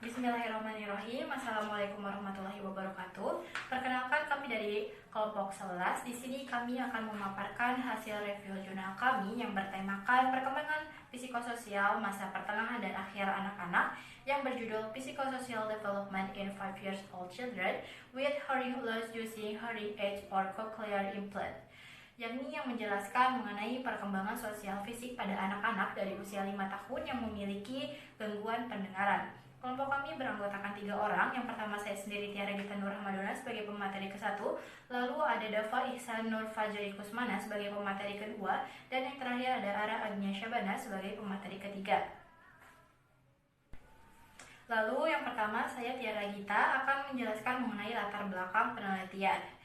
Bismillahirrahmanirrahim. Assalamualaikum warahmatullahi wabarakatuh. Perkenalkan, kami dari kelompok 11. Di sini kami akan memaparkan hasil review jurnal kami yang bertemakan perkembangan psikososial masa pertengahan dan akhir anak-anak yang berjudul Psychosocial Development in 5 Years Old Children with Hearing Loss Using Hearing Aids or Cochlear Implant, yakni yang menjelaskan mengenai perkembangan sosial fisik pada anak-anak dari usia 5 tahun yang memiliki gangguan pendengaran. Kelompok kami beranggotakan 3 orang. Yang pertama saya sendiri, Tiara Gita Nur Rahmadona, sebagai pemateri ke-1. Lalu ada Dava Ihsan Nur Fajri Kusmana sebagai pemateri kedua. Dan yang terakhir ada Ara Agnia Syabana sebagai pemateri ketiga. Lalu yang pertama saya, Tiara Gita, akan menjelaskan mengenai latar belakang penelitian.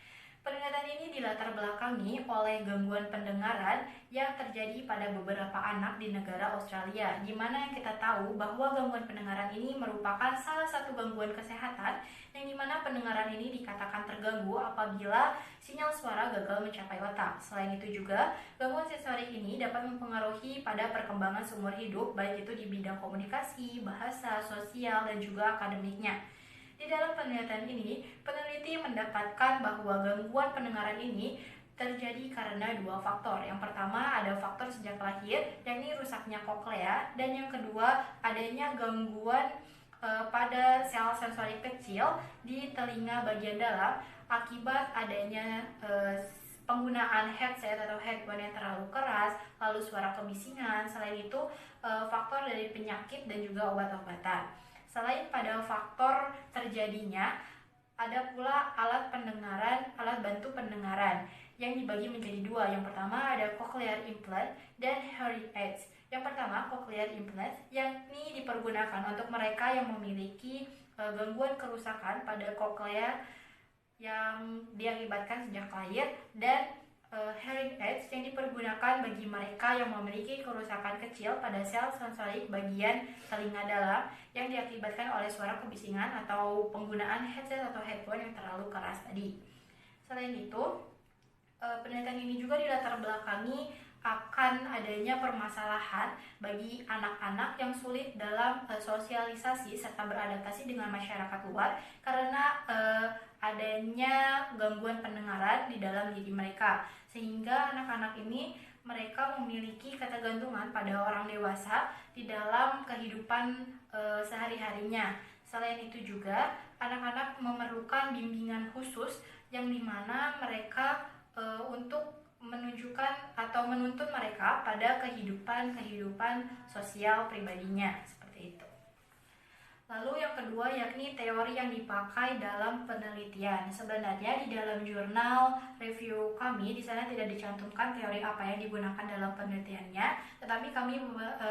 Penelitian ini dilatar belakangi oleh gangguan pendengaran yang terjadi pada beberapa anak di negara Australia, di mana yang kita tahu bahwa gangguan pendengaran ini merupakan salah satu gangguan kesehatan yang dimana pendengaran ini dikatakan terganggu apabila sinyal suara gagal mencapai otak. Selain itu juga, gangguan sensorik ini dapat mempengaruhi pada perkembangan seumur hidup, baik itu di bidang komunikasi, bahasa, sosial, dan juga akademiknya. Di dalam penelitian ini, peneliti mendapatkan bahwa gangguan pendengaran ini terjadi karena 2 faktor. Yang pertama ada faktor sejak lahir, yakni rusaknya koklea, dan yang kedua adanya gangguan pada sel sensorik kecil di telinga bagian dalam akibat adanya penggunaan headset atau headphone yang terlalu keras, lalu suara kebisingan. Selain itu, faktor dari penyakit dan juga obat-obatan. Selain pada faktor terjadinya, ada pula alat bantu pendengaran yang dibagi menjadi 2. Yang pertama ada cochlear implant dan hearing aids. Yang pertama, cochlear implant, yakni dipergunakan untuk mereka yang memiliki gangguan kerusakan pada cochlea yang diakibatkan sejak lahir, dan hearing aids yang dipergunakan bagi mereka yang memiliki kerusakan kecil pada sel sensorik bagian telinga dalam yang diakibatkan oleh suara kebisingan atau penggunaan headset atau headphone yang terlalu keras tadi. Selain itu, penelitian ini juga dilatar belakangi akan adanya permasalahan bagi anak-anak yang sulit dalam sosialisasi serta beradaptasi dengan masyarakat luar karena adanya gangguan pendengaran di dalam diri mereka, sehingga anak-anak ini mereka memiliki ketergantungan pada orang dewasa di dalam kehidupan sehari-harinya. Selain itu juga anak-anak memerlukan bimbingan khusus yang dimana mereka untuk menunjukkan atau menuntun mereka pada kehidupan sosial pribadinya, seperti itu. Lalu yang kedua yakni teori yang dipakai dalam penelitian. Sebenarnya di dalam jurnal review kami di sana tidak dicantumkan teori apa yang digunakan dalam penelitiannya, tetapi kami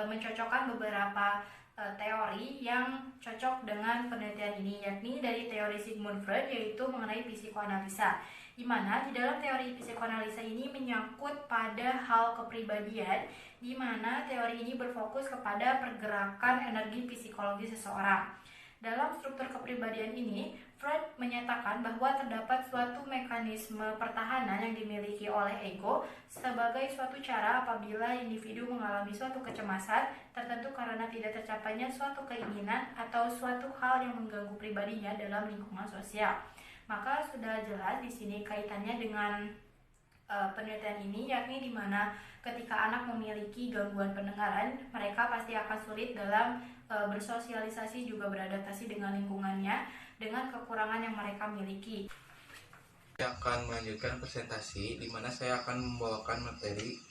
mencocokkan beberapa teori yang cocok dengan penelitian ini, yakni dari teori Sigmund Freud, yaitu mengenai psikoanalisa, di mana di dalam teori psikoanalisa ini menyangkut pada hal kepribadian, di mana teori ini berfokus kepada pergerakan energi psikologi seseorang. Dalam struktur kepribadian ini, Freud menyatakan bahwa terdapat suatu mekanisme pertahanan yang dimiliki oleh ego sebagai suatu cara apabila individu mengalami suatu kecemasan tertentu karena tidak tercapainya suatu keinginan atau suatu hal yang mengganggu pribadinya dalam lingkungan sosial. Maka sudah jelas di sini kaitannya dengan penelitian ini, yakni di mana ketika anak memiliki gangguan pendengaran, mereka pasti akan sulit dalam bersosialisasi juga beradaptasi dengan lingkungannya dengan kekurangan yang mereka miliki. Saya akan melanjutkan presentasi di mana saya akan membawakan materi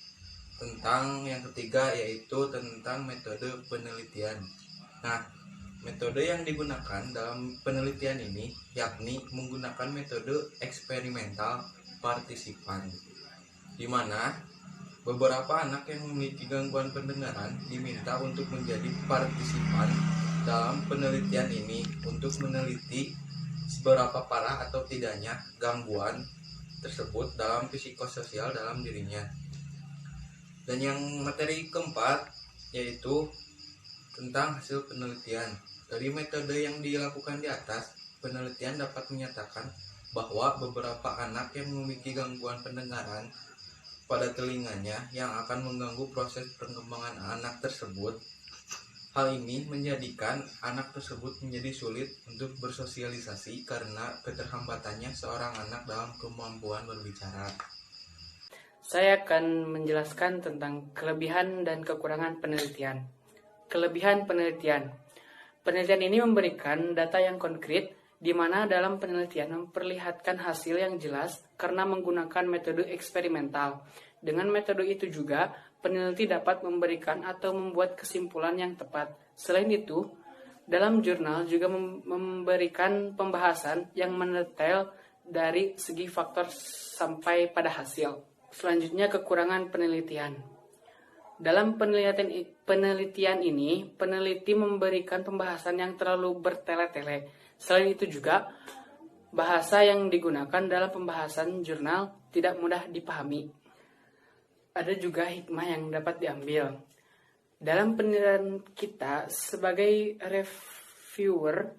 tentang yang ketiga, yaitu tentang metode penelitian. Nah, metode yang digunakan dalam penelitian ini yakni menggunakan metode eksperimental partisipan, di mana beberapa anak yang memiliki gangguan pendengaran diminta untuk menjadi partisipan dalam penelitian ini untuk meneliti seberapa parah atau tidaknya gangguan tersebut dalam psikososial dalam dirinya. Dan yang materi keempat yaitu tentang hasil penelitian. Dari metode yang dilakukan di atas, penelitian dapat menyatakan bahwa beberapa anak yang memiliki gangguan pendengaran pada telinganya yang akan mengganggu proses perkembangan anak tersebut Hal ini menjadikan anak tersebut menjadi sulit untuk bersosialisasi karena keterhambatannya seorang anak dalam kemampuan berbicara. Saya akan menjelaskan tentang kelebihan dan kekurangan penelitian. Kelebihan penelitian. Penelitian ini memberikan data yang konkret di mana dalam penelitian memperlihatkan hasil yang jelas karena menggunakan metode eksperimental. Dengan metode itu juga, peneliti dapat memberikan atau membuat kesimpulan yang tepat. Selain itu, dalam jurnal juga memberikan pembahasan yang mendetail dari segi faktor sampai pada hasil. Selanjutnya, kekurangan penelitian. Dalam penelitian ini, peneliti memberikan pembahasan yang terlalu bertele-tele. Selain itu juga, bahasa yang digunakan dalam pembahasan jurnal tidak mudah dipahami. Ada juga hikmah yang dapat diambil. Dalam penelitian kita, sebagai reviewer,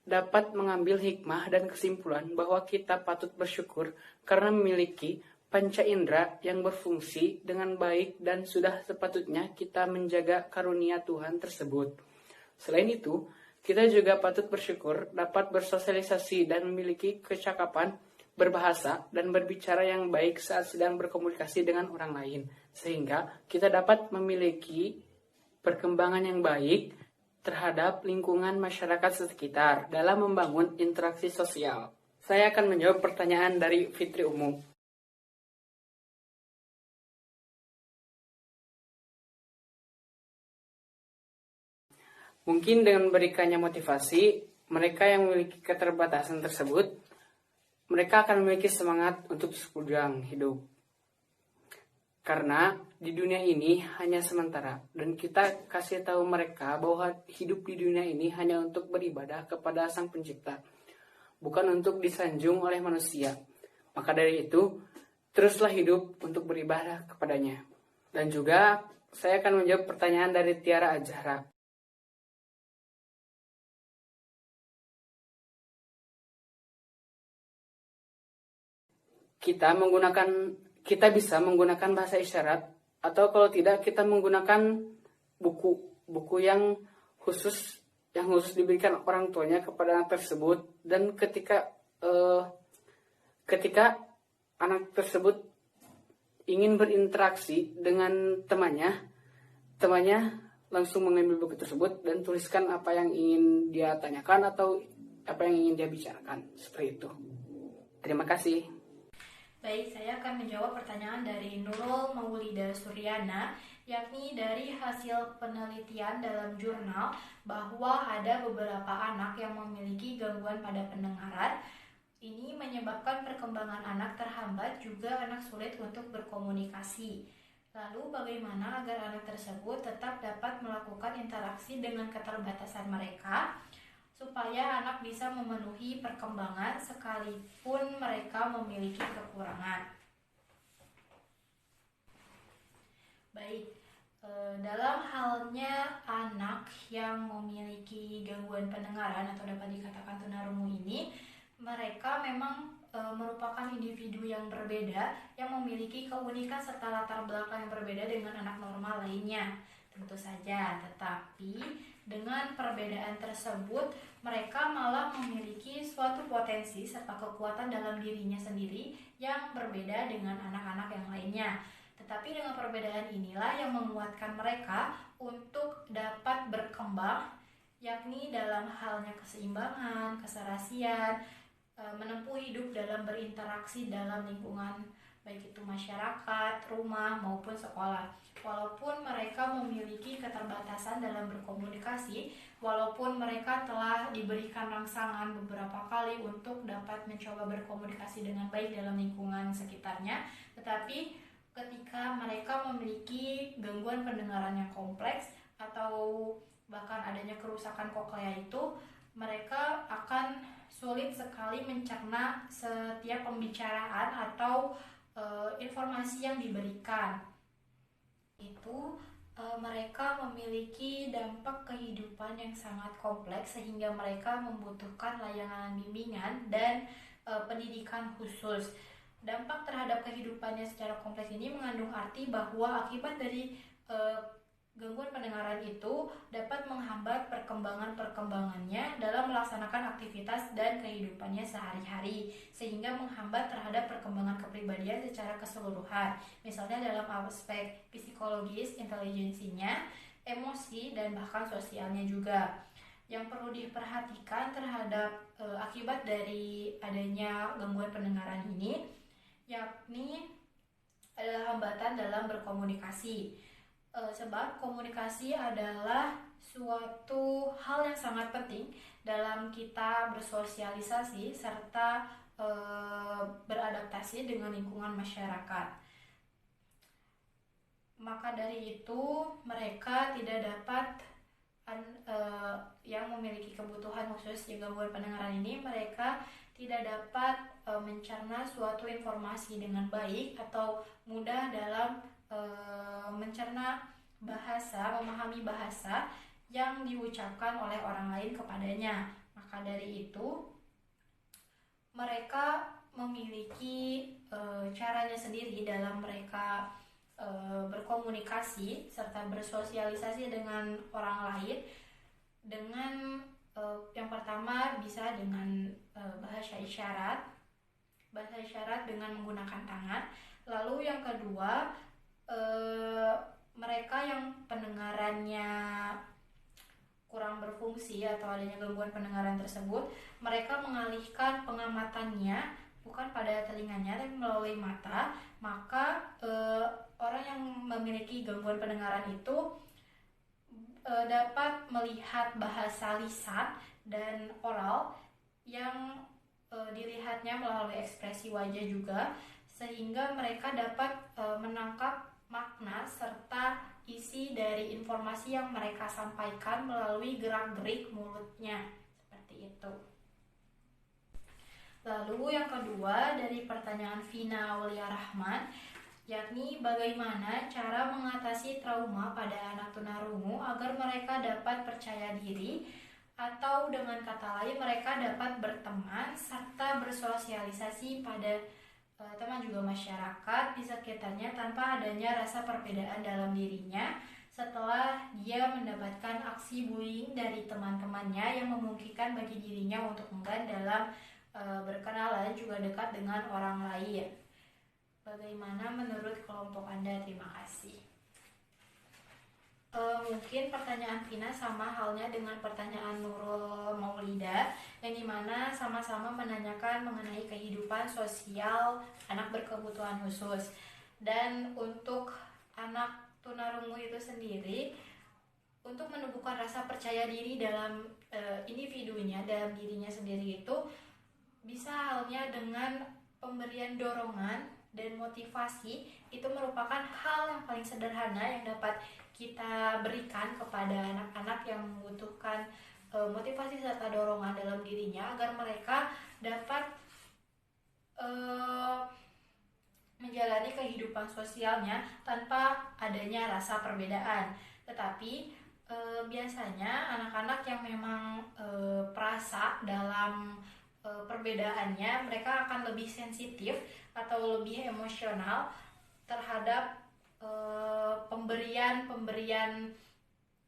dapat mengambil hikmah dan kesimpulan bahwa kita patut bersyukur karena memiliki panca indera yang berfungsi dengan baik dan sudah sepatutnya kita menjaga karunia Tuhan tersebut. Selain itu, kita juga patut bersyukur dapat bersosialisasi dan memiliki kecakapan berbahasa dan berbicara yang baik saat sedang berkomunikasi dengan orang lain, sehingga kita dapat memiliki perkembangan yang baik terhadap lingkungan masyarakat sekitar dalam membangun interaksi sosial. Saya akan menjawab pertanyaan dari Fitri Umum. Mungkin dengan berikannya motivasi, mereka yang memiliki keterbatasan tersebut, mereka akan memiliki semangat untuk sepanjang hidup. Karena di dunia ini hanya sementara, dan kita kasih tahu mereka bahwa hidup di dunia ini hanya untuk beribadah kepada Sang Pencipta, bukan untuk disanjung oleh manusia. Maka dari itu, teruslah hidup untuk beribadah kepadanya. Dan juga, saya akan menjawab pertanyaan dari Tiara Azhara. Kita bisa menggunakan bahasa isyarat, atau kalau tidak kita menggunakan buku yang khusus diberikan orang tuanya kepada anak tersebut. Dan ketika anak tersebut ingin berinteraksi dengan temannya langsung mengambil buku tersebut dan tuliskan apa yang ingin dia tanyakan atau apa yang ingin dia bicarakan. Seperti itu. Terima kasih. Baik, saya akan menjawab pertanyaan dari Nurul Maulida Suryana, yakni dari hasil penelitian dalam jurnal bahwa ada beberapa anak yang memiliki gangguan pada pendengaran. Ini menyebabkan perkembangan anak terhambat, juga anak sulit untuk berkomunikasi. Lalu bagaimana agar anak tersebut tetap dapat melakukan interaksi dengan keterbatasan mereka, supaya anak bisa memenuhi perkembangan sekalipun mereka memiliki kekurangan. Baik, dalam halnya anak yang memiliki gangguan pendengaran atau dapat dikatakan tunarungu ini, mereka memang merupakan individu yang berbeda yang memiliki keunikan serta latar belakang yang berbeda dengan anak normal lainnya. Tentu saja, tetapi dengan perbedaan tersebut, mereka malah memiliki suatu potensi serta kekuatan dalam dirinya sendiri yang berbeda dengan anak-anak yang lainnya. Tetapi dengan perbedaan inilah yang menguatkan mereka untuk dapat berkembang, yakni dalam halnya keseimbangan, keserasian, menempuh hidup dalam berinteraksi dalam lingkungan, baik itu masyarakat, rumah, maupun sekolah. Walaupun mereka memiliki keterbatasan dalam berkomunikasi, walaupun mereka telah diberikan rangsangan beberapa kali untuk dapat mencoba berkomunikasi dengan baik dalam lingkungan sekitarnya, tetapi ketika mereka memiliki gangguan pendengaran yang kompleks atau bahkan adanya kerusakan koklea itu, mereka akan sulit sekali mencerna setiap pembicaraan atau informasi yang diberikan. Itu mereka memiliki dampak kehidupan yang sangat kompleks sehingga mereka membutuhkan layanan bimbingan dan pendidikan khusus. Dampak terhadap kehidupannya secara kompleks ini mengandung arti bahwa akibat dari gangguan pendengaran itu dapat menghambat perkembangannya dalam melaksanakan aktivitas dan kehidupannya sehari-hari, sehingga menghambat terhadap perkembangan kepribadian secara keseluruhan, misalnya dalam aspek psikologis, intelijensinya, emosi, dan bahkan sosialnya juga. Yang perlu diperhatikan terhadap akibat dari adanya gangguan pendengaran ini, yakni adalah hambatan dalam berkomunikasi. Sebab komunikasi adalah suatu hal yang sangat penting dalam kita bersosialisasi serta beradaptasi dengan lingkungan masyarakat. Maka dari itu mereka tidak dapat yang memiliki kebutuhan khusus di gangguan pendengaran ini, mereka tidak dapat mencerna suatu informasi dengan baik atau mudah dalam mencerna bahasa, memahami bahasa yang diucapkan oleh orang lain kepadanya. Maka dari itu mereka memiliki caranya sendiri dalam mereka berkomunikasi serta bersosialisasi dengan orang lain. Dengan yang pertama bisa dengan bahasa isyarat dengan menggunakan tangan. Lalu yang kedua, mereka yang pendengarannya kurang berfungsi atau adanya gangguan pendengaran tersebut, mereka mengalihkan pengamatannya bukan pada telinganya tapi melalui mata. Maka orang yang memiliki gangguan pendengaran itu dapat melihat bahasa lisan dan oral yang dilihatnya melalui ekspresi wajah juga, sehingga mereka dapat menangkap makna serta isi dari informasi yang mereka sampaikan melalui gerak-gerik mulutnya, seperti itu. Lalu yang kedua dari pertanyaan Vina Aulia Rahman, yakni bagaimana cara mengatasi trauma pada anak tunarungu agar mereka dapat percaya diri, atau dengan kata lain mereka dapat berteman serta bersosialisasi pada teman juga masyarakat di sekitarnya tanpa adanya rasa perbedaan dalam dirinya setelah dia mendapatkan aksi bullying dari teman-temannya yang memungkinkan bagi dirinya untuk enggan dalam berkenalan juga dekat dengan orang lain. Bagaimana menurut kelompok Anda? Terima kasih. Mungkin pertanyaan Vina sama halnya dengan pertanyaan Nurul Maulida, yang dimana sama-sama menanyakan mengenai kehidupan sosial anak berkebutuhan khusus. Dan untuk anak tunarungu itu sendiri, untuk menumbuhkan rasa percaya diri dalam individunya, dalam dirinya sendiri itu bisa halnya dengan pemberian dorongan dan motivasi. Itu merupakan hal yang paling sederhana yang dapat kita berikan kepada anak-anak yang membutuhkan motivasi serta dorongan dalam dirinya agar mereka dapat menjalani kehidupan sosialnya tanpa adanya rasa perbedaan. Tetapi biasanya anak-anak yang memang perasa dalam perbedaannya, mereka akan lebih sensitif atau lebih emosional terhadap pemberian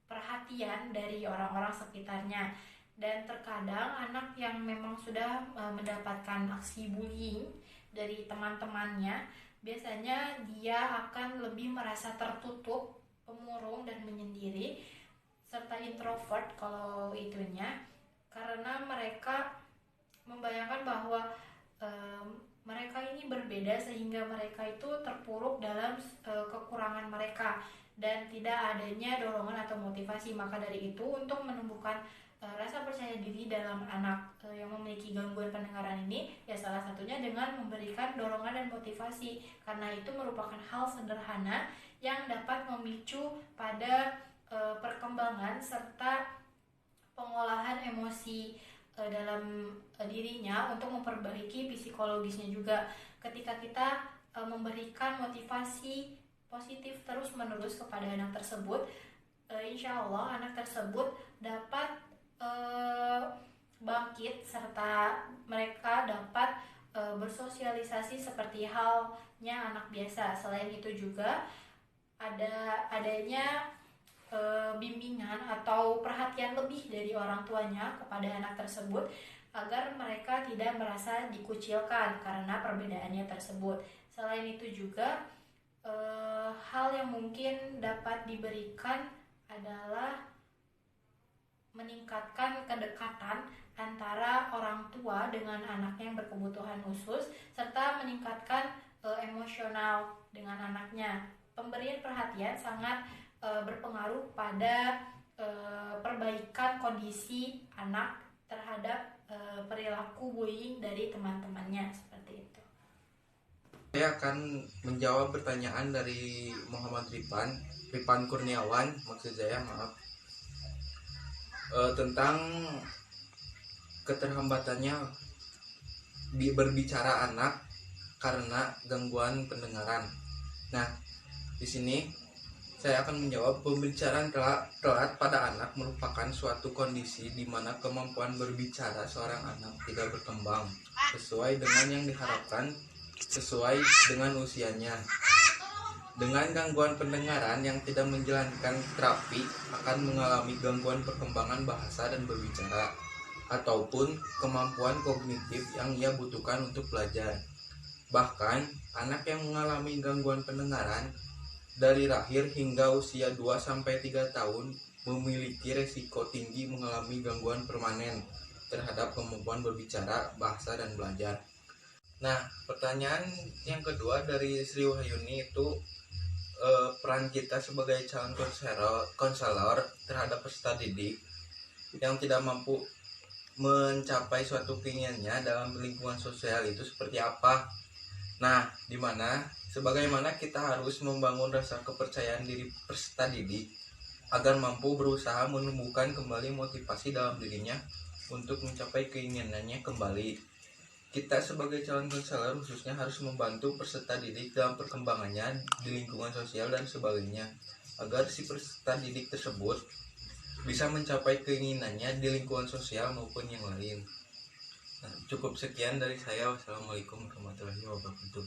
perhatian dari orang-orang sekitarnya. Dan terkadang anak yang memang sudah mendapatkan aksi bullying dari teman-temannya, biasanya dia akan lebih merasa tertutup, pemurung dan menyendiri serta introvert kalau itunya, karena mereka membayangkan bahwa mereka ini berbeda sehingga mereka itu terpuruk dalam kekurangan mereka dan tidak adanya dorongan atau motivasi. Maka dari itu, untuk menumbuhkan rasa percaya diri dalam anak yang memiliki gangguan pendengaran ini, ya salah satunya dengan memberikan dorongan dan motivasi, karena itu merupakan hal sederhana yang dapat memicu pada perkembangan serta pengolahan emosi dalam dirinya untuk memperbaiki psikologisnya juga. Ketika kita memberikan motivasi positif terus-menerus kepada anak tersebut, insya Allah anak tersebut dapat bangkit serta mereka dapat bersosialisasi seperti halnya anak biasa. Selain itu juga adanya bimbingan atau perhatian lebih dari orang tuanya kepada anak tersebut agar mereka tidak merasa dikucilkan karena perbedaannya tersebut. Selain itu juga hal yang mungkin dapat diberikan adalah meningkatkan kedekatan antara orang tua dengan anaknya yang berkebutuhan khusus serta meningkatkan emosional dengan anaknya. Pemberian perhatian sangat berpengaruh pada perbaikan kondisi anak terhadap perilaku bullying dari teman-temannya seperti itu. Saya akan menjawab pertanyaan dari Muhammad Ripan Kurniawan, maksud saya, maaf, tentang keterhambatannya berbicara anak karena gangguan pendengaran. Nah, di sini saya akan menjawab, pembicaraan telat pada anak merupakan suatu kondisi di mana kemampuan berbicara seorang anak tidak berkembang sesuai dengan yang diharapkan sesuai dengan usianya. Dengan gangguan pendengaran yang tidak menjalankan terapi akan mengalami gangguan perkembangan bahasa dan berbicara ataupun kemampuan kognitif yang ia butuhkan untuk belajar. Bahkan, anak yang mengalami gangguan pendengaran dari lahir hingga usia 2-3 tahun memiliki resiko tinggi mengalami gangguan permanen terhadap kemampuan berbicara, bahasa, dan belajar. Nah, pertanyaan yang kedua dari Sri Wahyuni itu, peran kita sebagai calon konselor terhadap peserta didik yang tidak mampu mencapai suatu keinginannya dalam lingkungan sosial itu seperti apa? Nah, dimana sebagaimana kita harus membangun rasa kepercayaan diri peserta didik agar mampu berusaha menumbuhkan kembali motivasi dalam dirinya untuk mencapai keinginannya kembali. Kita sebagai calon konselor khususnya harus membantu peserta didik dalam perkembangannya di lingkungan sosial dan sebagainya agar si peserta didik tersebut bisa mencapai keinginannya di lingkungan sosial maupun yang lain. Nah, cukup sekian dari saya. Wassalamualaikum warahmatullahi wabarakatuh.